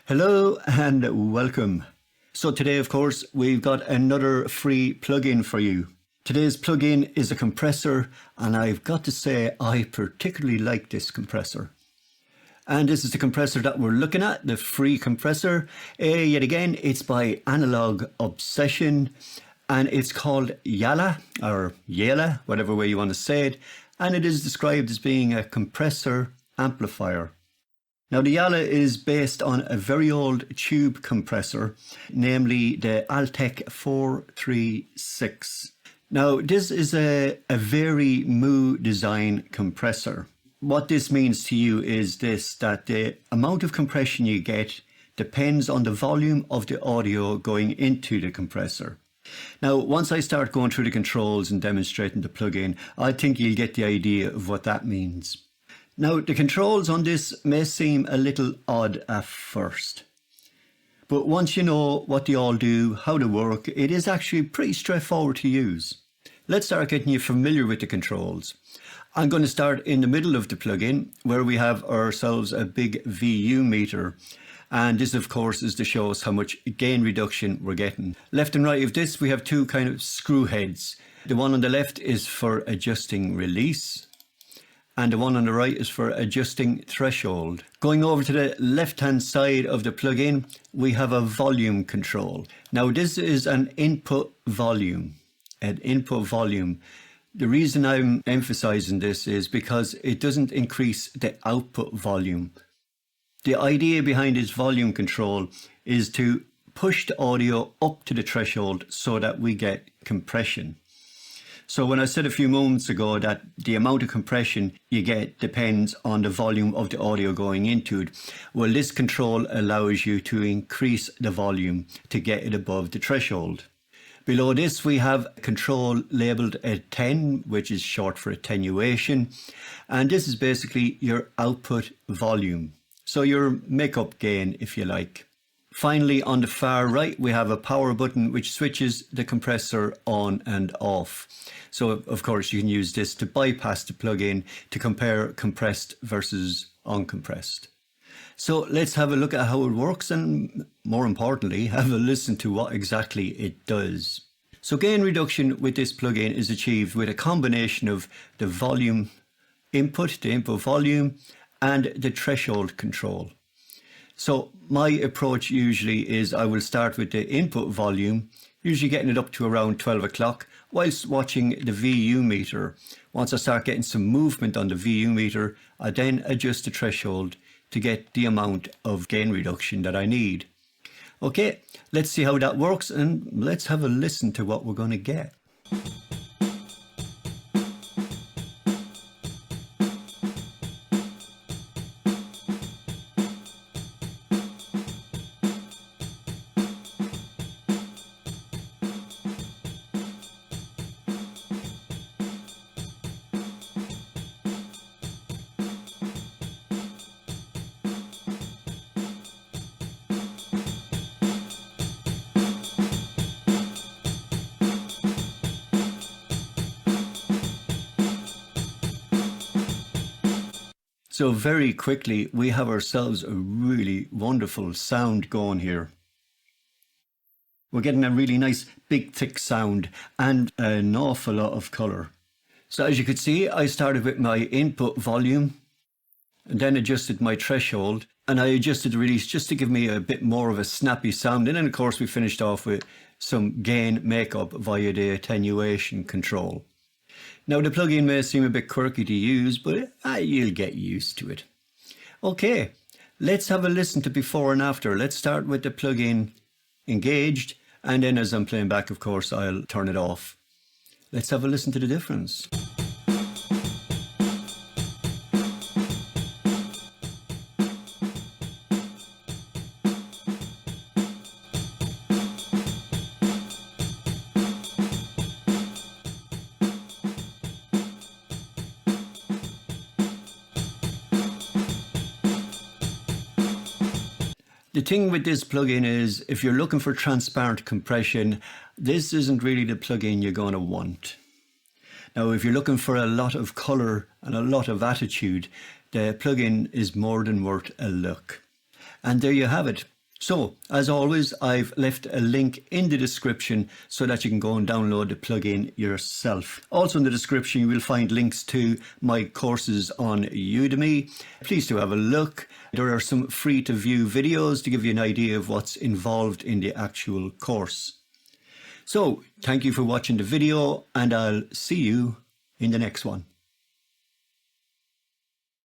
Hello and welcome. So today, of course, we've got another free plugin for you. Today's plugin is a compressor, and I've got to say I particularly like this compressor. And this is the compressor that we're looking at, the free compressor. Yet again, it's by Analog Obsession, and it's called YALA, or YALA, whatever way you want to say it. And it is described as being a compressor amplifier. Now, the YALA is based on a very old tube compressor, namely the Altec 436. Now, this is a very Mu design compressor. What this means to you is this, that the amount of compression you get depends on the volume of the audio going into the compressor. Now, once I start going through the controls and demonstrating the plugin, I think you'll get the idea of what that means. Now, the controls on this may seem a little odd at first, but once you know what they all do, how they work, it is actually pretty straightforward to use. Let's start getting you familiar with the controls. I'm going to start in the middle of the plugin where we have ourselves a big VU meter. And this, of course, is to show us how much gain reduction we're getting. Left and right of this, we have two kind of screw heads. The one on the left is for adjusting release, and the one on the right is for adjusting threshold. Going over to the left-hand side of the plugin, we have a volume control. Now, this is an input volume. The reason I'm emphasizing this is because it doesn't increase the output volume. The idea behind this volume control is to push the audio up to the threshold so that we get compression. So when I said a few moments ago that the amount of compression you get depends on the volume of the audio going into it, well, this control allows you to increase the volume to get it above the threshold. Below this, we have a control labeled at 10, which is short for attenuation. And this is basically your output volume. So your makeup gain, if you like. Finally, on the far right, we have a power button which switches the compressor on and off. So, of course, you can use this to bypass the plugin to compare compressed versus uncompressed. So let's have a look at how it works and, more importantly, have a listen to what exactly it does. So gain reduction with this plugin is achieved with a combination of the volume input, the input volume, and the threshold control. So my approach usually is I will start with the input volume, usually getting it up to around 12 o'clock, whilst watching the VU meter. Once I start getting some movement on the VU meter, I then adjust the threshold to get the amount of gain reduction that I need. Okay, let's see how that works and let's have a listen to what we're going to get. So very quickly, we have ourselves a really wonderful sound going here. We're getting a really nice big thick sound and an awful lot of colour. So as you could see, I started with my input volume and then adjusted my threshold, and I adjusted the release just to give me a bit more of a snappy sound. And then of course we finished off with some gain makeup via the attenuation control. Now, the plugin may seem a bit quirky to use, but you'll get used to it. Okay, let's have a listen to before and after. Let's start with the plugin engaged, and then as I'm playing back, of course, I'll turn it off. Let's have a listen to the difference. The thing with this plugin is if you're looking for transparent compression, this isn't really the plugin you're going to want. Now, if you're looking for a lot of color and a lot of attitude, the plugin is more than worth a look. And there you have it. So, as always, I've left a link in the description so that you can go and download the plugin yourself. Also in the description, you will find links to my courses on Udemy. Please do have a look. There are some free to view videos to give you an idea of what's involved in the actual course. So, thank you for watching the video, and I'll see you in the next one.